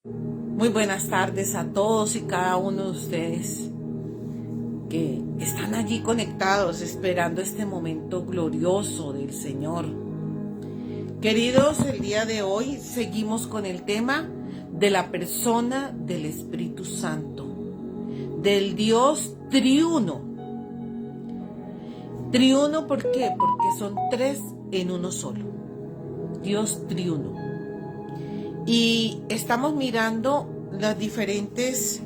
Muy buenas tardes a todos y cada uno de ustedes que están allí conectados esperando este momento glorioso del Señor. Queridos, el día de hoy seguimos con el tema de la persona del Espíritu Santo, del Dios triuno. Triuno, ¿por qué? Porque son tres en uno solo. Dios triuno. Y estamos mirando las diferentes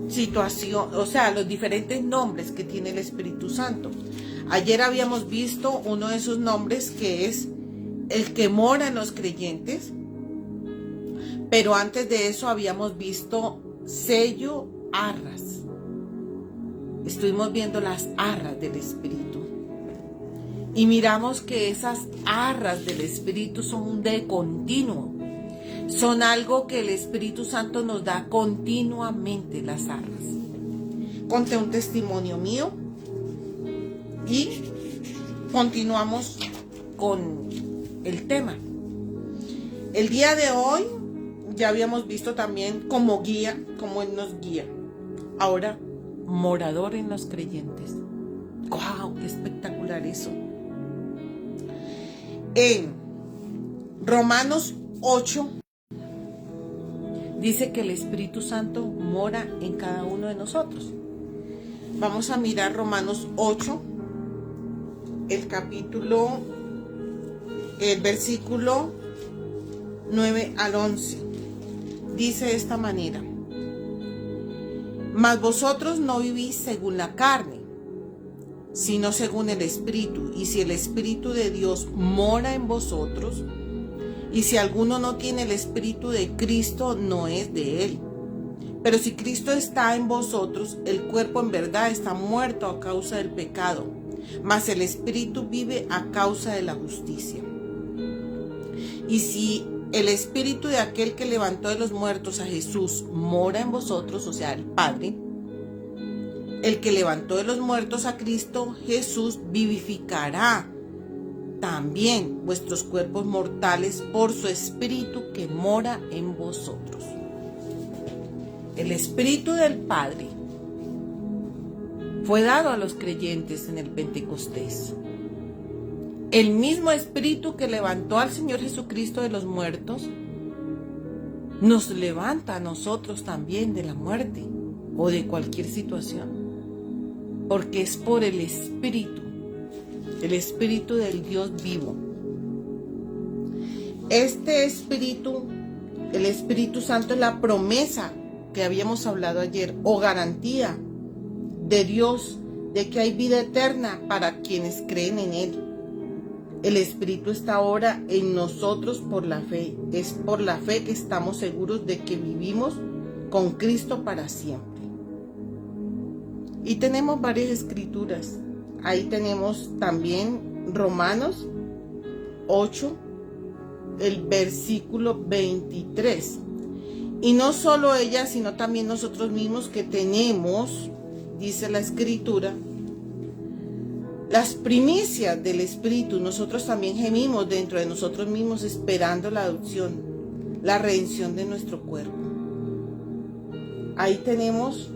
situaciones, o sea, los diferentes nombres que tiene el Espíritu Santo. Ayer habíamos visto uno de esos nombres que es el que mora en los creyentes, pero antes de eso habíamos visto sello, arras. Estuvimos viendo las arras del Espíritu. Y miramos que esas arras del Espíritu son de continuo. Son algo que el Espíritu Santo nos da continuamente, las arras. Conté un testimonio mío y continuamos con el tema. El día de hoy ya habíamos visto también como guía, como Él nos guía. Ahora, morador en los creyentes. ¡Wow! ¡Qué espectacular eso! En Romanos 8 dice que el Espíritu Santo mora en cada uno de nosotros. Vamos a mirar Romanos 8, el versículo 9 al 11. Dice de esta manera: mas vosotros no vivís según la carne, sino según el Espíritu. Y si el Espíritu de Dios mora en vosotros, y si alguno no tiene el Espíritu de Cristo, no es de él. Pero si Cristo está en vosotros, el cuerpo en verdad está muerto a causa del pecado, mas el Espíritu vive a causa de la justicia. Y si el Espíritu de aquel que levantó de los muertos a Jesús mora en vosotros, o sea, el Padre, el que levantó de los muertos a Cristo Jesús vivificará también vuestros cuerpos mortales por su Espíritu que mora en vosotros. El Espíritu del Padre fue dado a los creyentes en el Pentecostés. El mismo Espíritu que levantó al Señor Jesucristo de los muertos nos levanta a nosotros también de la muerte o de cualquier situación. Porque es por el Espíritu del Dios vivo. Este Espíritu, el Espíritu Santo, es la promesa que habíamos hablado ayer, o garantía de Dios de que hay vida eterna para quienes creen en Él. El Espíritu está ahora en nosotros por la fe. Es por la fe que estamos seguros de que vivimos con Cristo para siempre. Y tenemos varias escrituras. Ahí tenemos también Romanos 8, el versículo 23. Y no solo ella, sino también nosotros mismos que tenemos, dice la escritura, las primicias del Espíritu. Nosotros también gemimos dentro de nosotros mismos esperando la adopción, la redención de nuestro cuerpo. Ahí tenemos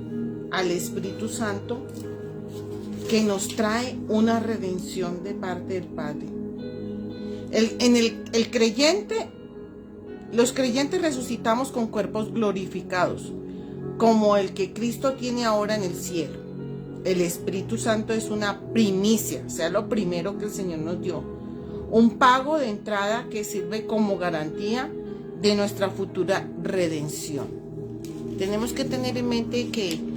al Espíritu Santo que nos trae una redención de parte del Padre. Los creyentes resucitamos con cuerpos glorificados, como el que Cristo tiene ahora en el cielo. El Espíritu Santo es una primicia, o sea, lo primero que el Señor nos dio. Un pago de entrada que sirve como garantía de nuestra futura redención. Tenemos que tener en mente que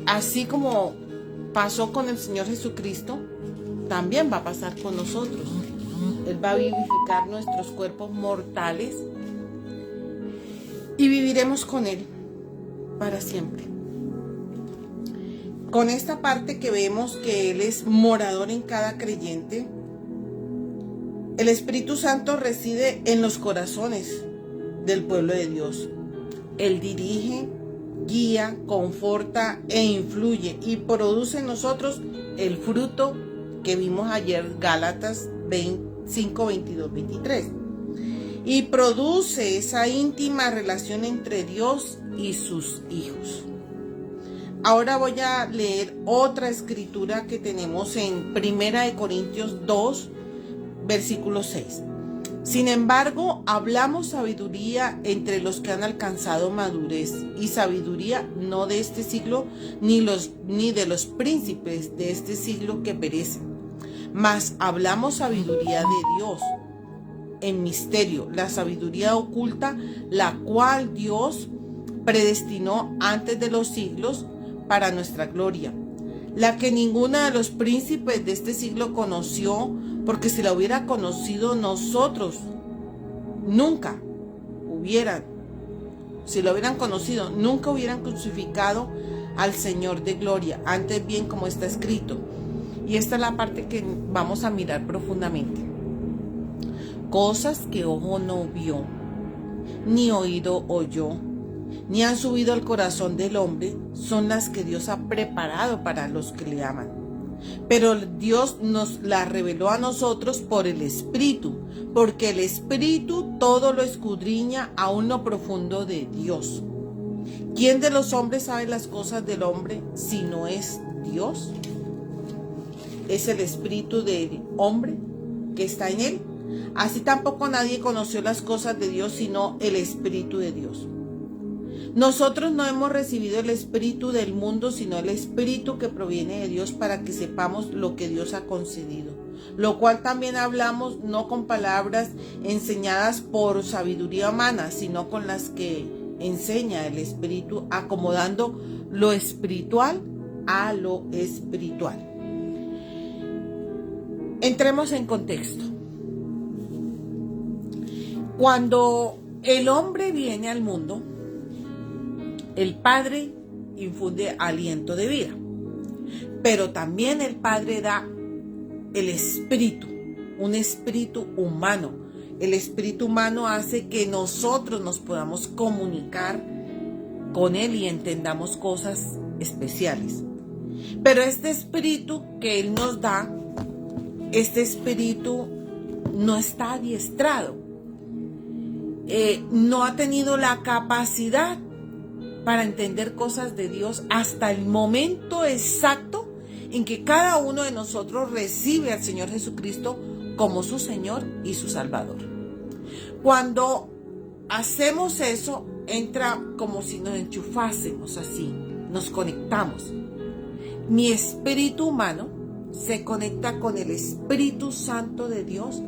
así como pasó con el Señor Jesucristo, también va a pasar con nosotros. Él va a vivificar nuestros cuerpos mortales y viviremos con Él para siempre. Con esta parte que vemos que Él es morador en cada creyente, el Espíritu Santo reside en los corazones del pueblo de Dios. Él dirige, guía, conforta e influye y produce en nosotros el fruto que vimos ayer, Gálatas 5, 22, 23. y produce esa íntima relación entre Dios y sus hijos. Ahora voy a leer otra escritura que tenemos en 1 Corintios 2, versículo 6. Sin embargo, hablamos sabiduría entre los que han alcanzado madurez, y sabiduría no de este siglo, ni de los príncipes de este siglo que perecen. Mas hablamos sabiduría de Dios en misterio, la sabiduría oculta, la cual Dios predestinó antes de los siglos para nuestra gloria, la que ninguno de los príncipes de este siglo conoció, porque si la hubiera conocido nosotros, nunca hubieran crucificado al Señor de gloria, antes bien como está escrito. Y esta es la parte que vamos a mirar profundamente. Cosas que ojo no vio, ni oído oyó, ni han subido al corazón del hombre, son las que Dios ha preparado para los que le aman. Pero Dios nos las reveló a nosotros por el Espíritu, porque el Espíritu todo lo escudriña aún lo profundo de Dios. ¿Quién de los hombres sabe las cosas del hombre si no es Dios? Es el Espíritu del hombre que está en él. Así tampoco nadie conoció las cosas de Dios sino el Espíritu de Dios. Nosotros no hemos recibido el espíritu del mundo, sino el Espíritu que proviene de Dios, para que sepamos lo que Dios ha concedido. Lo cual también hablamos no con palabras enseñadas por sabiduría humana, sino con las que enseña el Espíritu, acomodando lo espiritual a lo espiritual. Entremos en contexto. Cuando el hombre viene al mundo, el Padre infunde aliento de vida, pero también el Padre da el Espíritu, un espíritu humano. El espíritu humano hace que nosotros nos podamos comunicar con Él y entendamos cosas especiales. Pero este espíritu que Él nos da, este espíritu no está adiestrado, no ha tenido la capacidad para entender cosas de Dios hasta el momento exacto en que cada uno de nosotros recibe al Señor Jesucristo como su Señor y su Salvador. Cuando hacemos eso, entra como si nos enchufásemos así, nos conectamos. Mi espíritu humano se conecta con el Espíritu Santo de Dios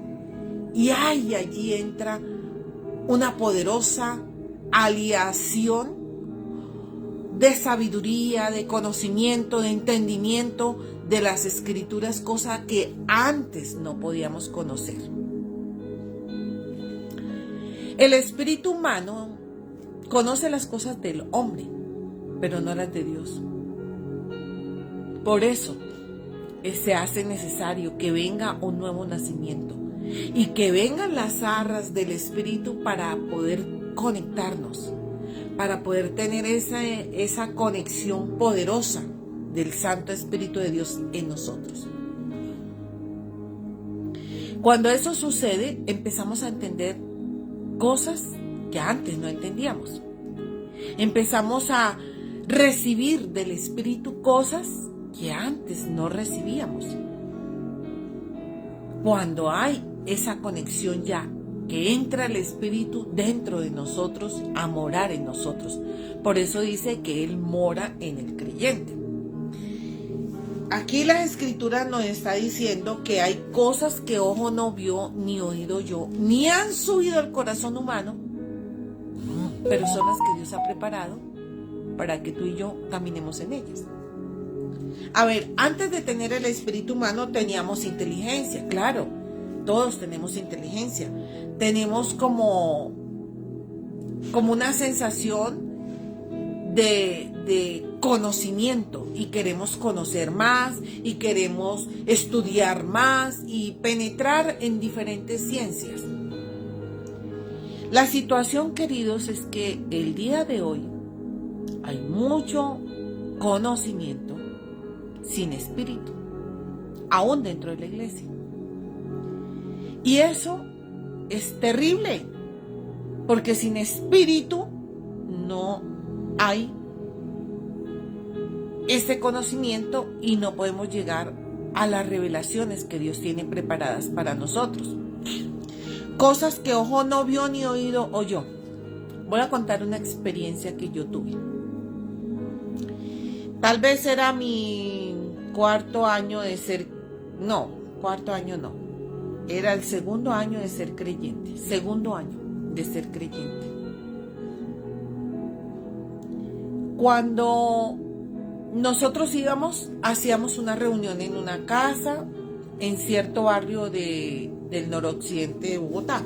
y allí entra una poderosa aliación de sabiduría, de conocimiento, de entendimiento de las Escrituras, cosa que antes no podíamos conocer. El espíritu humano conoce las cosas del hombre, pero no las de Dios. Por eso se hace necesario que venga un nuevo nacimiento y que vengan las arras del Espíritu para poder conectarnos, para poder tener esa conexión poderosa del Santo Espíritu de Dios en nosotros. Cuando eso sucede, empezamos a entender cosas que antes no entendíamos. Empezamos a recibir del Espíritu cosas que antes no recibíamos. Cuando hay esa conexión ya, que entra el Espíritu dentro de nosotros a morar en nosotros. Por eso dice que Él mora en el creyente. Aquí la Escritura nos está diciendo que hay cosas que ojo no vio, ni oído yo, ni han subido al corazón humano, pero son las que Dios ha preparado para que tú y yo caminemos en ellas. A ver, antes de tener el espíritu humano teníamos inteligencia, claro, todos tenemos inteligencia. Tenemos como una sensación de conocimiento y queremos conocer más y queremos estudiar más y penetrar en diferentes ciencias. La situación, queridos, es que el día de hoy hay mucho conocimiento sin espíritu, aún dentro de la iglesia. Y eso es terrible, Porque sin espíritu no hay ese conocimiento y no podemos llegar a las revelaciones que Dios tiene preparadas para nosotros. Cosas que ojo no vio ni oído oyó. Voy a contar una experiencia que yo tuve. Tal vez era mi cuarto año de ser... No, cuarto año no. Era el segundo año de ser creyente. Segundo año de ser creyente. Cuando nosotros hacíamos una reunión en una casa en cierto barrio del noroccidente de Bogotá.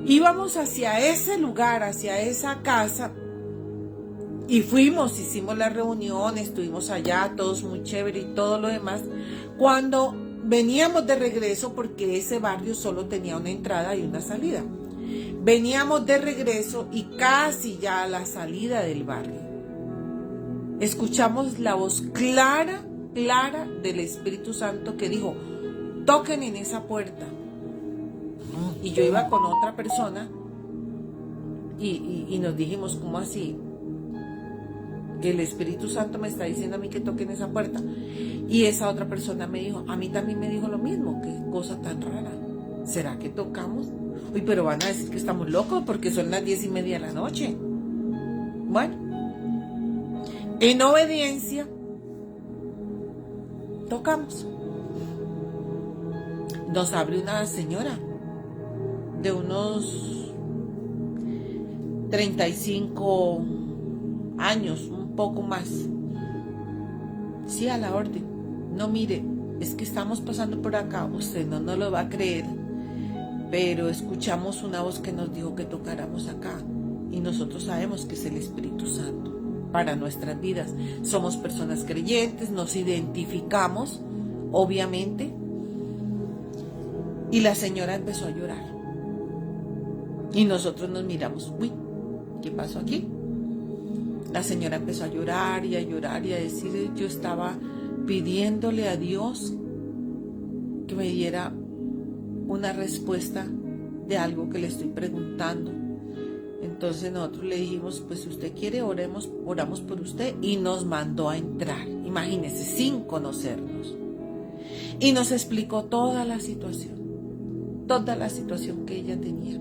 Íbamos hacia ese lugar, hacia esa casa, y hicimos la reunión, estuvimos allá, todos muy chévere y todo lo demás. Cuando veníamos de regreso, porque ese barrio solo tenía una entrada y una salida. Veníamos de regreso y casi ya a la salida del barrio, escuchamos la voz clara del Espíritu Santo que dijo: toquen en esa puerta. Y yo iba con otra persona y nos dijimos: ¿cómo así? El Espíritu Santo me está diciendo a mí que toque en esa puerta. Y esa otra persona me dijo: a mí también me dijo lo mismo. Qué cosa tan rara. ¿Será que tocamos? Uy, pero van a decir que estamos locos porque son las 10:30 de la noche. Bueno, en obediencia tocamos. Nos abre una señora de unos 35 años, un poco más. Sí, a la orden. No, mire, es que estamos pasando por acá, usted no nos lo va a creer, pero escuchamos una voz que nos dijo que tocáramos acá, y nosotros sabemos que es el Espíritu Santo para nuestras vidas. Somos personas creyentes, nos identificamos, obviamente, y la señora empezó a llorar. Y nosotros nos miramos: uy, ¿qué pasó aquí? La señora empezó a llorar y a llorar y a decir: yo estaba pidiéndole a Dios que me diera una respuesta de algo que le estoy preguntando. Entonces nosotros le dijimos: pues si usted quiere, oramos por usted, y nos mandó a entrar. Imagínese, sin conocernos. Y nos explicó toda la situación que ella tenía.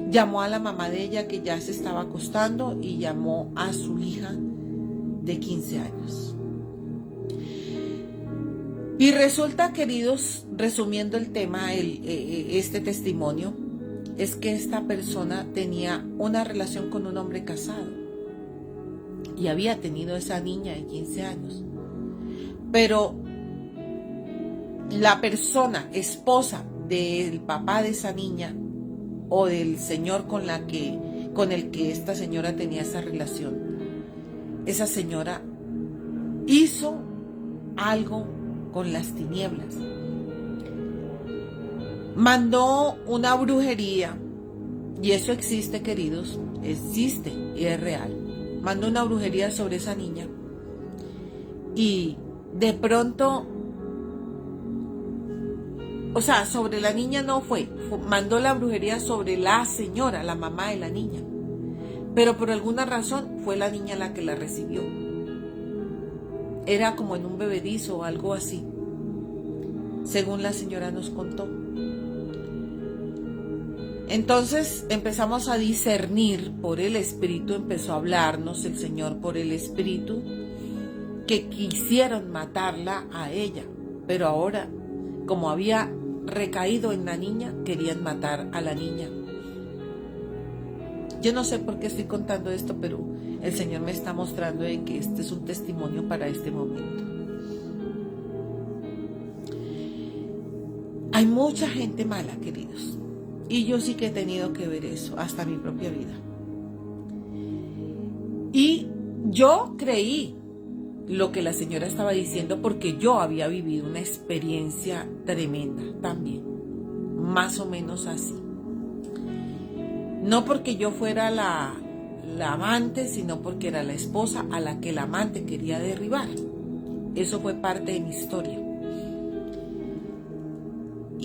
Llamó a la mamá de ella, que ya se estaba acostando, y llamó a su hija de 15 años. Y resulta, queridos, resumiendo el tema, este testimonio, es que esta persona tenía una relación con un hombre casado y había tenido esa niña de 15 años. Pero la persona, esposa del papá de esa niña, o del señor con el que esta señora tenía esa relación, esa señora hizo algo con las tinieblas. Mandó una brujería, y eso existe, queridos, existe y es real. Mandó una brujería sobre esa niña, y de pronto, o sea, sobre la niña no mandó la brujería sobre la señora, la mamá de la niña. Pero por alguna razón fue la niña la que la recibió. Era como en un bebedizo o algo así, según la señora nos contó. Entonces empezamos a discernir por el Espíritu, empezó a hablarnos el Señor por el Espíritu, que quisieron matarla a ella, pero ahora, como había recaído en la niña, querían matar a la niña. Yo no sé por qué estoy contando esto, pero el Señor me está mostrando de que este es un testimonio para este momento. Hay mucha gente mala, queridos, y yo sí que he tenido que ver eso, hasta mi propia vida. Y yo creí lo que la señora estaba diciendo, porque yo había vivido una experiencia tremenda también, más o menos así. No porque yo fuera la amante, sino porque era la esposa a la que el amante quería derribar. Eso fue parte de mi historia.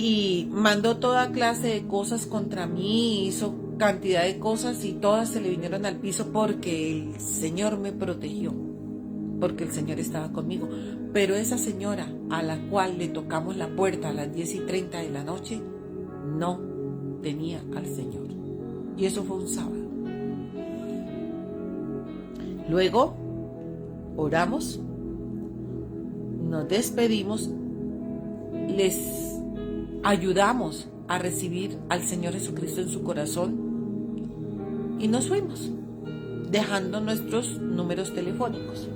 y mandó toda clase de cosas contra mí, hizo cantidad de cosas y todas se le vinieron al piso porque el Señor me protegió, porque el Señor estaba conmigo. Pero esa señora a la cual le tocamos la puerta a las 10:30 de la noche no tenía al Señor, y eso fue un sábado. Luego oramos, nos despedimos, les ayudamos a recibir al Señor Jesucristo en su corazón y nos fuimos, dejando nuestros números telefónicos.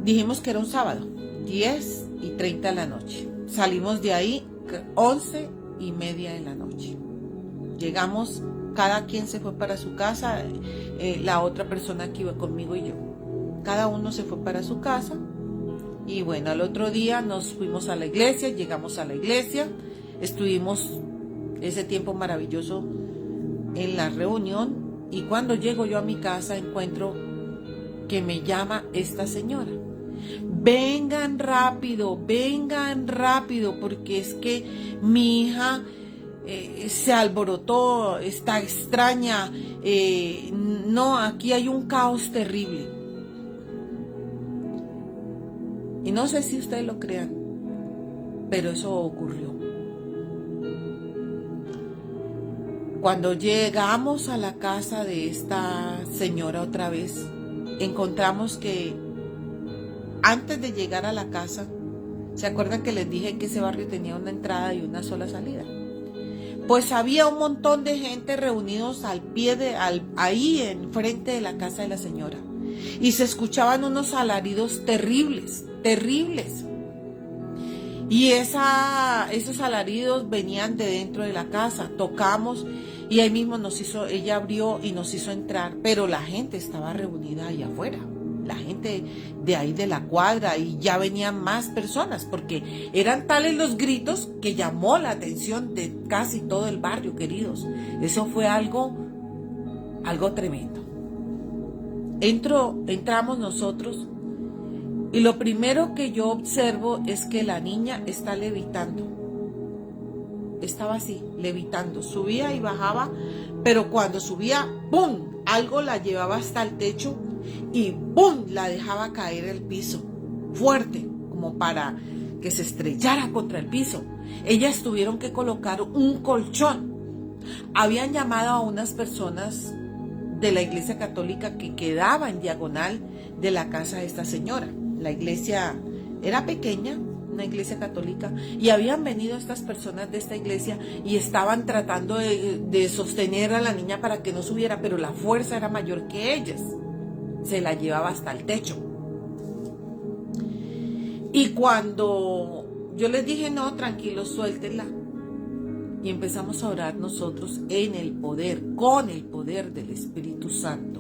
Dijimos que era un sábado, 10:30 de la noche. Salimos de ahí 11:30 de la noche. Llegamos, cada quien se fue para su casa, la otra persona que iba conmigo y yo. Cada uno se fue para su casa. Y bueno, al otro día nos fuimos a la iglesia, llegamos a la iglesia, estuvimos ese tiempo maravilloso en la reunión, y cuando llego yo a mi casa encuentro que me llama esta señora. Vengan rápido, porque es que mi hija se alborotó, está extraña, no, aquí hay un caos terrible. Y no sé si ustedes lo crean, pero eso ocurrió. Cuando llegamos a la casa de esta señora otra vez, encontramos que antes de llegar a la casa, ¿se acuerdan que les dije que ese barrio tenía una entrada y una sola salida? Pues había un montón de gente reunidos ahí enfrente de la casa de la señora. Y se escuchaban unos alaridos terribles. Y esos alaridos venían de dentro de la casa. Tocamos y ahí mismo ella abrió y nos hizo entrar, pero la gente estaba reunida ahí afuera. La gente de ahí de la cuadra, y ya venían más personas porque eran tales los gritos que llamó la atención de casi todo el barrio, queridos. Eso fue algo tremendo. Entramos nosotros y lo primero que yo observo es que la niña está levitando. Estaba así, levitando, subía y bajaba, pero cuando subía, ¡pum!, algo la llevaba hasta el techo y ¡pum!, la dejaba caer al piso, fuerte, como para que se estrellara contra el piso. Ellas tuvieron que colocar un colchón. Habían llamado a unas personas de la iglesia católica que quedaba en diagonal de la casa de esta señora. La iglesia era pequeña, una iglesia católica, y habían venido estas personas de esta iglesia y estaban tratando de sostener a la niña para que no subiera, pero la fuerza era mayor que ellas. Se la llevaba hasta el techo. Y cuando yo les dije, no, tranquilos, suéltenla, y empezamos a orar nosotros con el poder del Espíritu Santo.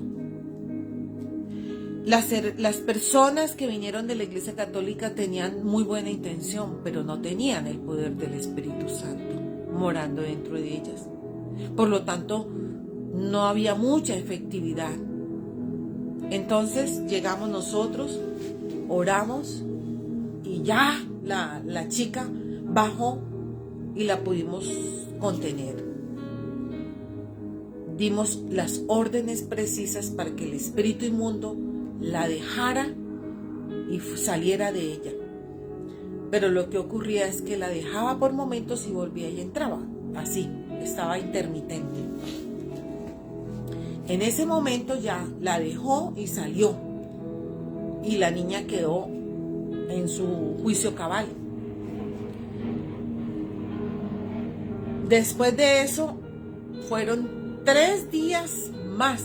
Las personas que vinieron de la iglesia católica tenían muy buena intención, pero no tenían el poder del Espíritu Santo morando dentro de ellas. Por lo tanto, no había mucha efectividad. Entonces llegamos nosotros, oramos, y ya la chica bajó y la pudimos contener. Dimos las órdenes precisas para que el espíritu inmundo la dejara y saliera de ella. Pero lo que ocurría es que la dejaba por momentos y volvía y entraba. Así, estaba intermitente. En ese momento ya la dejó y salió. Y la niña quedó en su juicio cabal. Después de eso, fueron 3 días más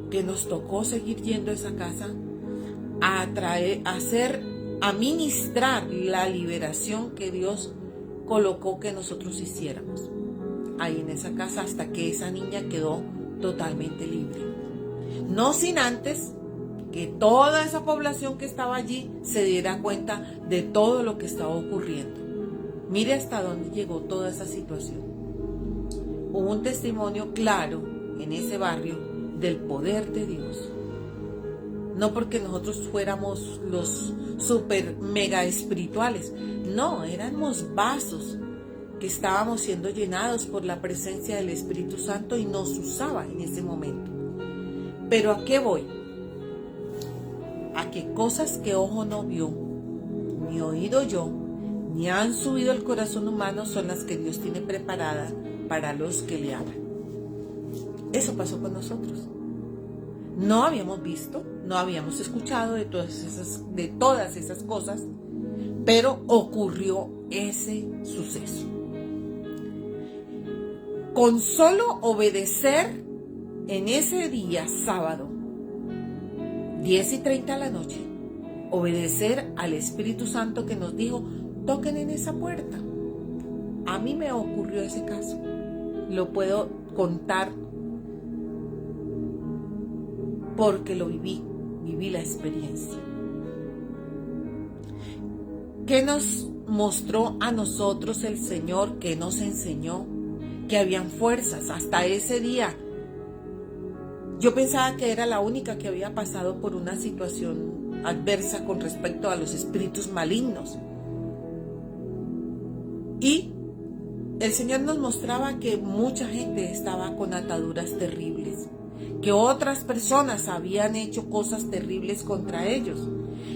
que nos tocó seguir yendo a esa casa a ministrar la liberación que Dios colocó que nosotros hiciéramos ahí en esa casa, hasta que esa niña quedó totalmente libre. No sin antes que toda esa población que estaba allí se diera cuenta de todo lo que estaba ocurriendo. Mire hasta dónde llegó toda esa situación. Hubo un testimonio claro en ese barrio del poder de Dios. no porque nosotros fuéramos los super mega espirituales, no, éramos vasos que estábamos siendo llenados por la presencia del Espíritu Santo y nos usaba en ese momento. Pero ¿a qué voy? A que cosas que ojo no vio, ni oído yo, ni han subido al corazón humano son las que Dios tiene preparada para los que le aman. Eso pasó con nosotros. No habíamos visto, no habíamos escuchado de todas esas cosas, pero ocurrió ese suceso. Con solo obedecer en ese día sábado, 10:30 de la noche, obedecer al Espíritu Santo que nos dijo, toquen en esa puerta. A mí me ocurrió ese caso. Lo puedo contar porque lo viví la experiencia. ¿Qué nos mostró a nosotros el Señor? ¿Qué nos enseñó? Que habían fuerzas. Hasta ese día yo pensaba que era la única que había pasado por una situación adversa con respecto a los espíritus malignos. Y el Señor nos mostraba que mucha gente estaba con ataduras terribles, que otras personas habían hecho cosas terribles contra ellos.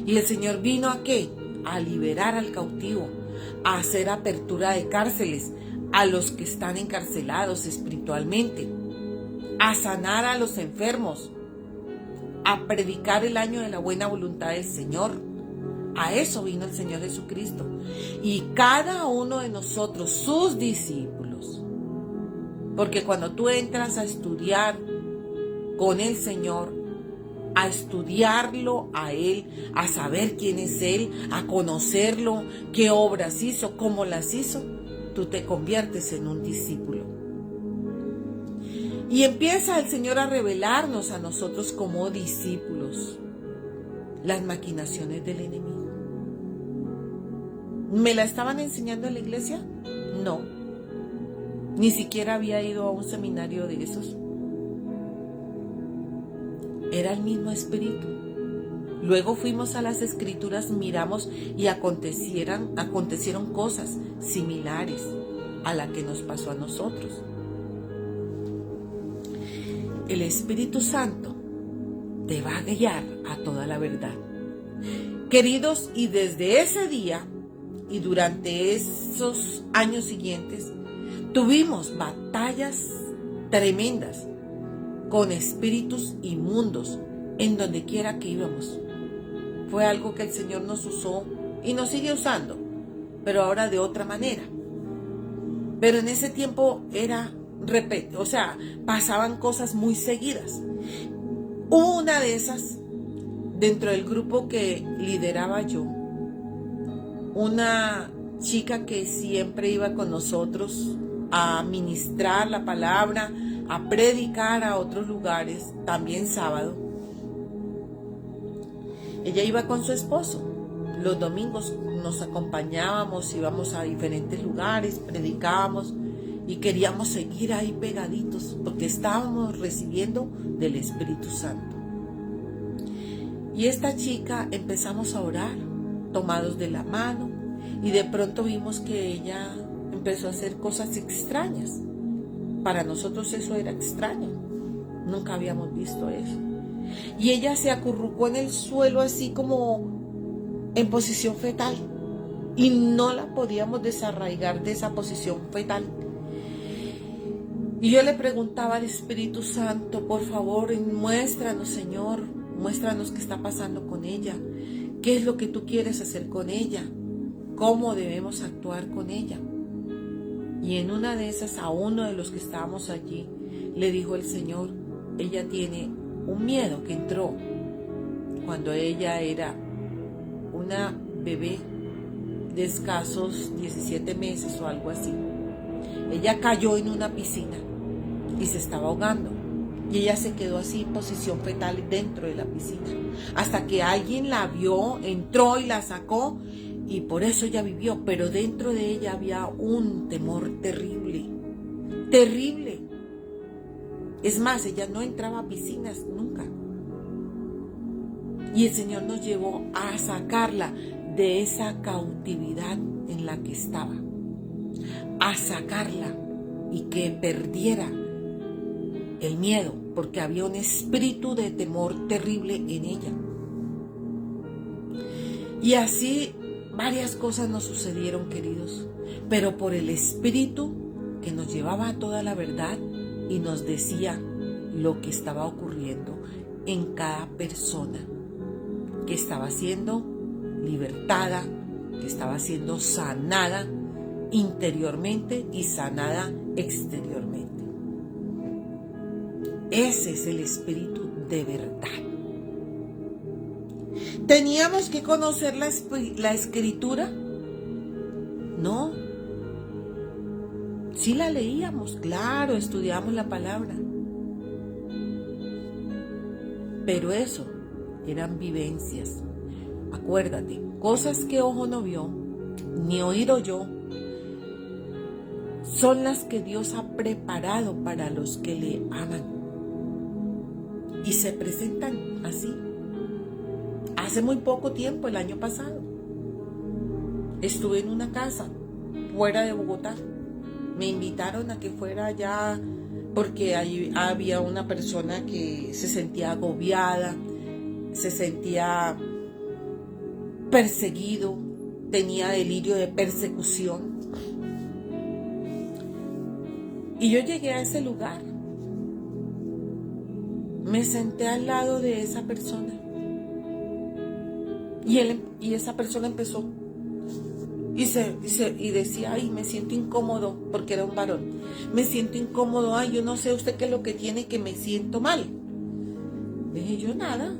Y el Señor vino ¿a qué? A liberar al cautivo, a hacer apertura de cárceles a los que están encarcelados espiritualmente, a sanar a los enfermos, a predicar el año de la buena voluntad del Señor. A eso vino el Señor Jesucristo. Y cada uno de nosotros, sus discípulos, porque cuando tú entras a estudiar con el Señor, a estudiarlo a Él, a saber quién es Él, a conocerlo, qué obras hizo, cómo las hizo, tú te conviertes en un discípulo. Y empieza el Señor a revelarnos a nosotros como discípulos las maquinaciones del enemigo. ¿Me la estaban enseñando en la iglesia? No. Ni siquiera había ido a un seminario de esos. Era el mismo espíritu. Luego fuimos a las escrituras, miramos y acontecieron cosas similares a la que nos pasó a nosotros. El Espíritu Santo te va a guiar a toda la verdad. Queridos, y desde ese día y durante esos años siguientes, tuvimos batallas tremendas con espíritus inmundos en donde quiera que íbamos. Fue algo que el Señor nos usó y nos sigue usando, pero ahora de otra manera. Pero en ese tiempo pasaban cosas muy seguidas. Hubo una de esas, dentro del grupo que lideraba yo, una chica que siempre iba con nosotros a ministrar la palabra, a predicar a otros lugares, también sábado. Ella iba con su esposo. Los domingos nos acompañábamos, íbamos a diferentes lugares, predicábamos y queríamos seguir ahí pegaditos porque estábamos recibiendo del Espíritu Santo. Y esta chica empezamos a orar, tomados de la mano, y de pronto vimos que ella empezó a hacer cosas extrañas. Para nosotros eso era extraño, nunca habíamos visto eso. Y ella se acurrucó en el suelo así como en posición fetal y no la podíamos desarraigar de esa posición fetal. Y yo le preguntaba al Espíritu Santo, por favor, muéstranos, Señor, muéstranos qué está pasando con ella, qué es lo que tú quieres hacer con ella, cómo debemos actuar con ella. Y en una de esas, a uno de los que estábamos allí, le dijo el Señor, ella tiene un miedo que entró cuando ella era una bebé de escasos 17 meses o algo así. Ella cayó en una piscina y se estaba ahogando. Y ella se quedó así en posición fetal dentro de la piscina. Hasta que alguien la vio, entró y la sacó. Y por eso ella vivió. Pero dentro de ella había un temor terrible. Terrible. Es más, ella no entraba a piscinas nunca. Y el Señor nos llevó a sacarla de esa cautividad en la que estaba, a sacarla y que perdiera el miedo, porque había un espíritu de temor terrible en ella. Y así varias cosas nos sucedieron, queridos, pero por el espíritu que nos llevaba a toda la verdad y nos decía lo que estaba ocurriendo en cada persona que estaba siendo libertada, que estaba siendo sanada interiormente y sanada exteriormente. Ese es el espíritu de verdad. ¿Teníamos que conocer la escritura? No. Sí la leíamos, claro, estudiábamos la palabra. Pero eso eran vivencias. Acuérdate, cosas que ojo no vio, ni oído oyó, son las que Dios ha preparado para los que le aman. Y se presentan así. Hace muy poco tiempo, el año pasado, estuve en una casa fuera de Bogotá. Me invitaron a que fuera allá porque ahí había una persona que se sentía agobiada, se sentía perseguido, tenía delirio de persecución. Y yo llegué a ese lugar, me senté al lado de esa persona y esa persona empezó y decía, ay, me siento incómodo, porque era un varón, me siento incómodo, ay, yo no sé usted qué es lo que tiene, que me siento mal. Dije yo, nada.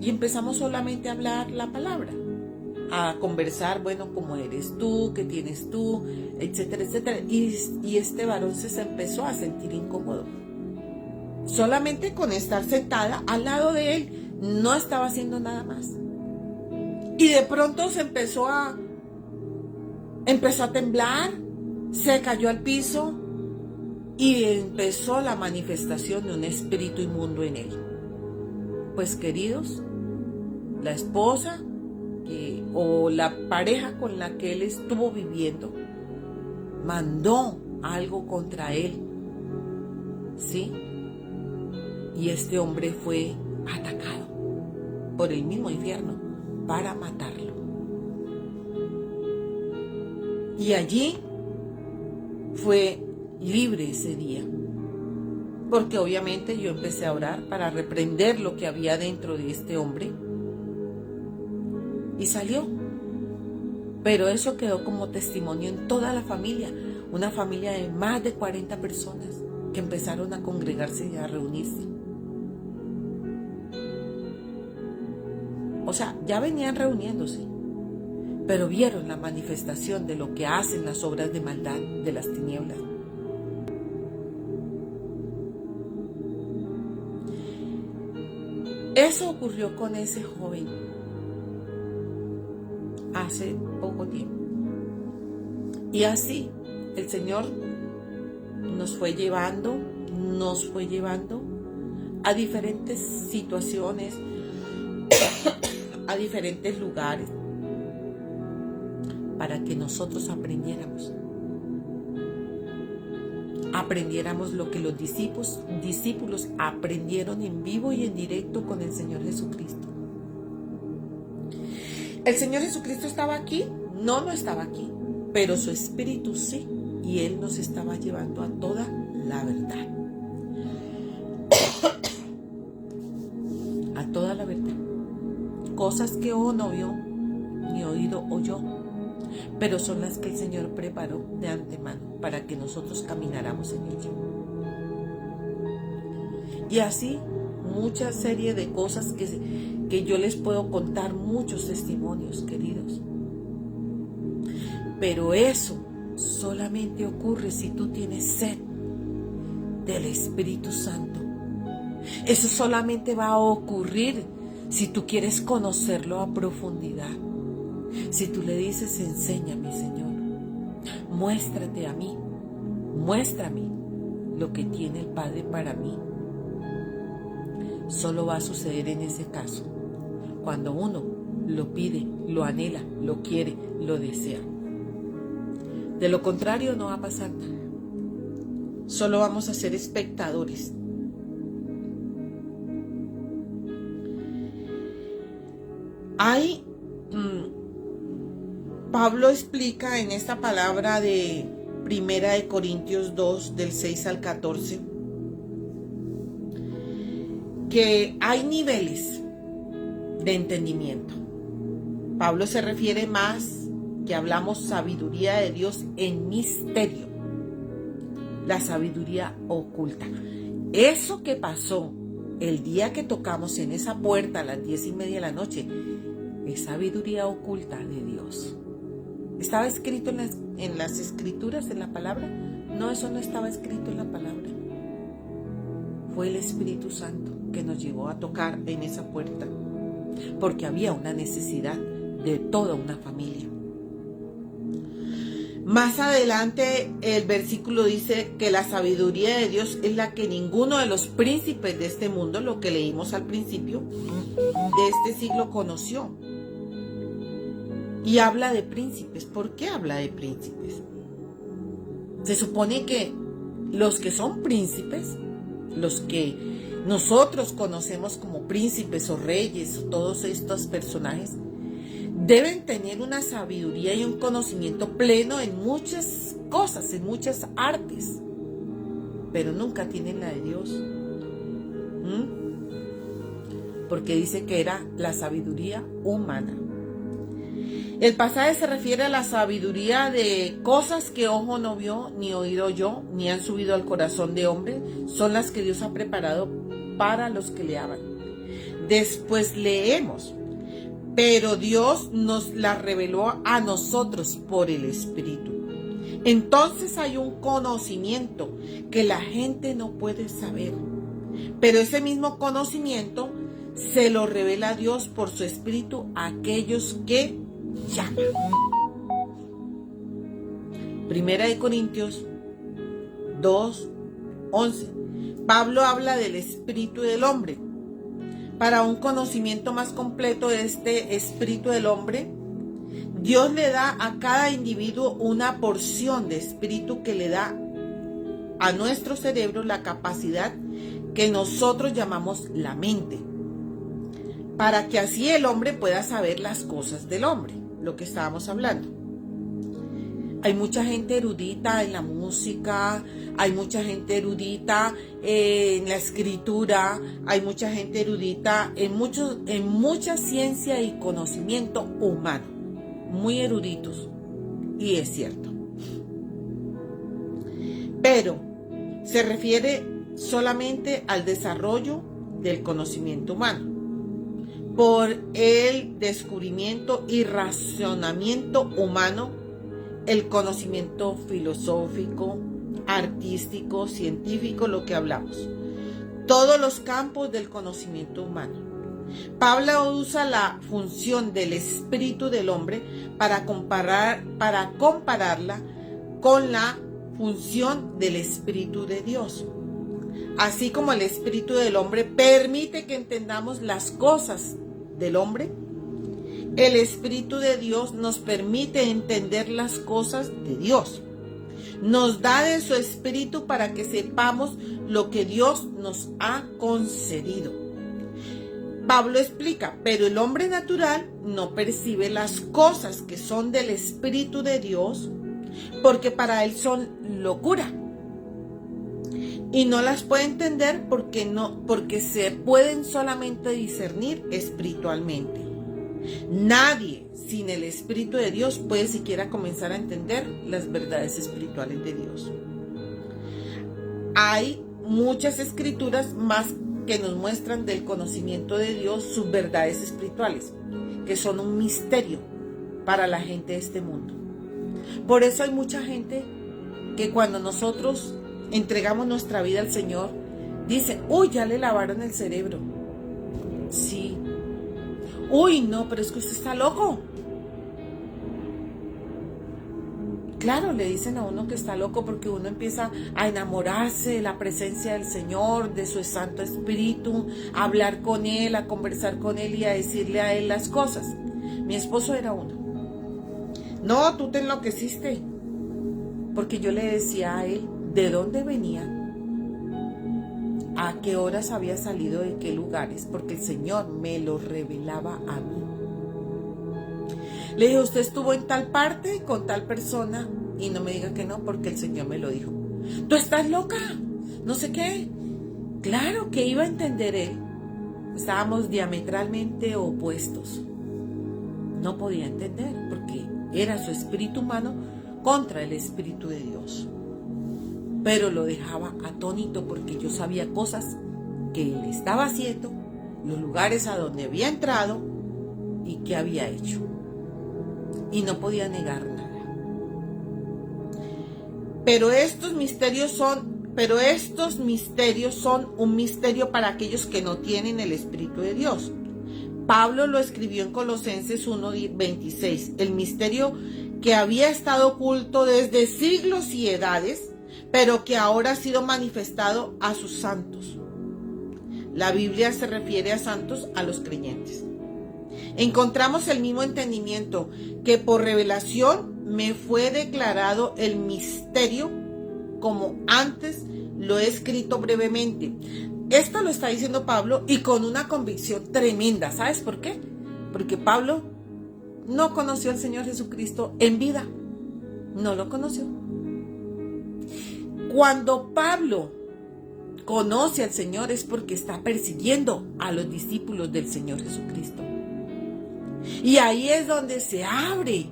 Y empezamos solamente a hablar la palabra, a conversar, bueno, cómo eres tú, qué tienes tú, etcétera, etcétera. Y este varón se empezó a sentir incómodo. Solamente con estar sentada al lado de él, no estaba haciendo nada más. Y de pronto empezó a temblar, se cayó al piso y empezó la manifestación de un espíritu inmundo en él. Pues, queridos, la esposa o la pareja con la que él estuvo viviendo mandó algo contra él, ¿sí? Y este hombre fue atacado por el mismo infierno para matarlo. Y allí fue libre ese día, porque obviamente yo empecé a orar para reprender lo que había dentro de este hombre y salió. Pero eso quedó como testimonio en toda la familia, una familia de más de 40 personas que empezaron a congregarse y a reunirse. O sea, ya venían reuniéndose, pero vieron la manifestación de lo que hacen las obras de maldad de las tinieblas. Eso ocurrió con ese joven hace poco tiempo. Y así el Señor nos fue llevando a diferentes situaciones, a diferentes lugares, para que nosotros aprendiéramos lo que los discípulos aprendieron en vivo y en directo con el Señor Jesucristo. ¿El Señor Jesucristo estaba aquí? No estaba aquí, pero su Espíritu sí, y Él nos estaba llevando a toda la verdad. A toda la verdad. Cosas que ojo no vio, ni oído oyó, pero son las que el Señor preparó de antemano para que nosotros camináramos en ella. Y así, mucha serie de cosas que yo les puedo contar, muchos testimonios, queridos. Pero eso solamente ocurre si tú tienes sed del Espíritu Santo. Eso solamente va a ocurrir si tú quieres conocerlo a profundidad. Si tú le dices, enséñame, Señor, muéstrate a mí, muéstrame lo que tiene el Padre para mí. Solo va a suceder en ese caso, cuando uno lo pide, lo anhela, lo quiere, lo desea. De lo contrario no va a pasar nada. Solo vamos a ser espectadores. Pablo explica en esta palabra de Primera de Corintios 2, del 6 al 14, que hay niveles de entendimiento. Pablo se refiere más que hablamos sabiduría de Dios en misterio, la sabiduría oculta. Eso que pasó el día que tocamos en esa puerta a las 10:30 de la noche es sabiduría oculta de Dios. ¿Estaba escrito en las escrituras, en la palabra? No, eso no estaba escrito en la palabra. Fue el Espíritu Santo que nos llevó a tocar en esa puerta, porque había una necesidad de toda una familia. Más adelante el versículo dice que la sabiduría de Dios es la que ninguno de los príncipes de este mundo, lo que leímos al principio, de este siglo conoció. Y habla de príncipes. ¿Por qué habla de príncipes? Se supone que los que son príncipes, los que nosotros conocemos como príncipes o reyes, o todos estos personajes, deben tener una sabiduría y un conocimiento pleno en muchas cosas, en muchas artes, pero nunca tienen la de Dios. Porque dice que era la sabiduría humana. El pasaje se refiere a la sabiduría de cosas que ojo no vio, ni oído oyó, ni han subido al corazón de hombre, son las que Dios ha preparado para los que le aman. Después leemos, pero Dios nos la reveló a nosotros por el Espíritu. Entonces hay un conocimiento que la gente no puede saber, pero ese mismo conocimiento se lo revela Dios por su Espíritu a aquellos que llaman. Primera de Corintios 2:11. Pablo habla del espíritu del hombre. Para un conocimiento más completo de este espíritu del hombre, Dios le da a cada individuo una porción de espíritu que le da a nuestro cerebro la capacidad que nosotros llamamos la mente, para que así el hombre pueda saber las cosas del hombre, lo que estábamos hablando. Hay mucha gente erudita en la música, hay mucha gente erudita en la escritura, hay mucha gente erudita en mucha ciencia y conocimiento humano, muy eruditos, y es cierto. Pero se refiere solamente al desarrollo del conocimiento humano, por el descubrimiento y racionamiento humano, el conocimiento filosófico, artístico, científico, lo que hablamos. Todos los campos del conocimiento humano. Pablo usa la función del espíritu del hombre para compararla con la función del espíritu de Dios. Así como el espíritu del hombre permite que entendamos las cosas del hombre, el Espíritu de Dios nos permite entender las cosas de Dios. Nos da de su Espíritu para que sepamos lo que Dios nos ha concedido. Pablo explica, pero el hombre natural no percibe las cosas que son del Espíritu de Dios, porque para él son locura. Y no las puede entender porque se pueden solamente discernir espiritualmente. Nadie sin el Espíritu de Dios puede siquiera comenzar a entender las verdades espirituales de Dios. Hay muchas escrituras más que nos muestran del conocimiento de Dios sus verdades espirituales, que son un misterio para la gente de este mundo. Por eso hay mucha gente que cuando nosotros entregamos nuestra vida al Señor, dice, uy, ya le lavaron el cerebro. Sí. Uy, no, pero es que usted está loco. claro, le dicen a uno que está loco porque uno empieza a enamorarse de la presencia del Señor, de su Santo Espíritu, a hablar con Él, a conversar con Él y a decirle a Él las cosas. Mi esposo era uno. No, tú te enloqueciste. Porque yo le decía a él de dónde venía, a qué horas había salido, de qué lugares, porque el Señor me lo revelaba a mí. Le dije, usted estuvo en tal parte con tal persona, y no me diga que no, porque el Señor me lo dijo. Tú estás loca, no sé qué. Claro que iba a entender él. Estábamos diametralmente opuestos. No podía entender, porque era su espíritu humano contra el Espíritu de Dios. Pero lo dejaba atónito porque yo sabía cosas que él estaba haciendo, los lugares a donde había entrado y qué había hecho. Y no podía negar nada. Pero estos misterios son un misterio para aquellos que no tienen el Espíritu de Dios. Pablo lo escribió en Colosenses 1:26, el misterio que había estado oculto desde siglos y edades, pero que ahora ha sido manifestado a sus santos. La Biblia se refiere a santos a los creyentes. Encontramos el mismo entendimiento que por revelación me fue declarado el misterio, como antes lo he escrito brevemente. Esto lo está diciendo Pablo y con una convicción tremenda. ¿Sabes por qué? Porque Pablo no conoció al Señor Jesucristo en vida. No lo conoció. Cuando Pablo conoce al Señor es porque está persiguiendo a los discípulos del Señor Jesucristo. Y ahí es donde se abre.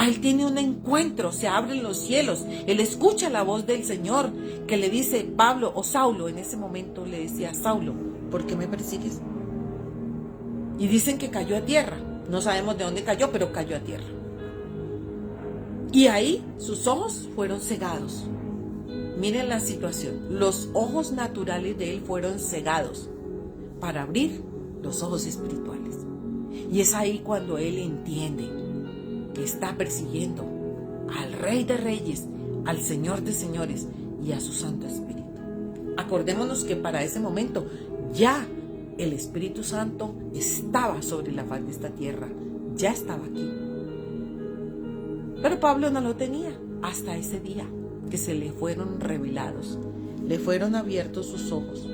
Él tiene un encuentro, se abren los cielos. Él escucha la voz del Señor que le dice, Pablo o Saulo, en ese momento le decía, Saulo, ¿por qué me persigues? Y dicen que cayó a tierra. No sabemos de dónde cayó, pero cayó a tierra. Y ahí sus ojos fueron cegados. Miren la situación. Los ojos naturales de él fueron cegados para abrir los ojos espirituales. Y es ahí cuando él entiende que está persiguiendo al Rey de Reyes, al Señor de Señores y a su Santo Espíritu. Acordémonos que para ese momento ya el Espíritu Santo estaba sobre la faz de esta tierra, ya estaba aquí. Pero Pablo no lo tenía hasta ese día que se le fueron revelados, le fueron abiertos sus ojos.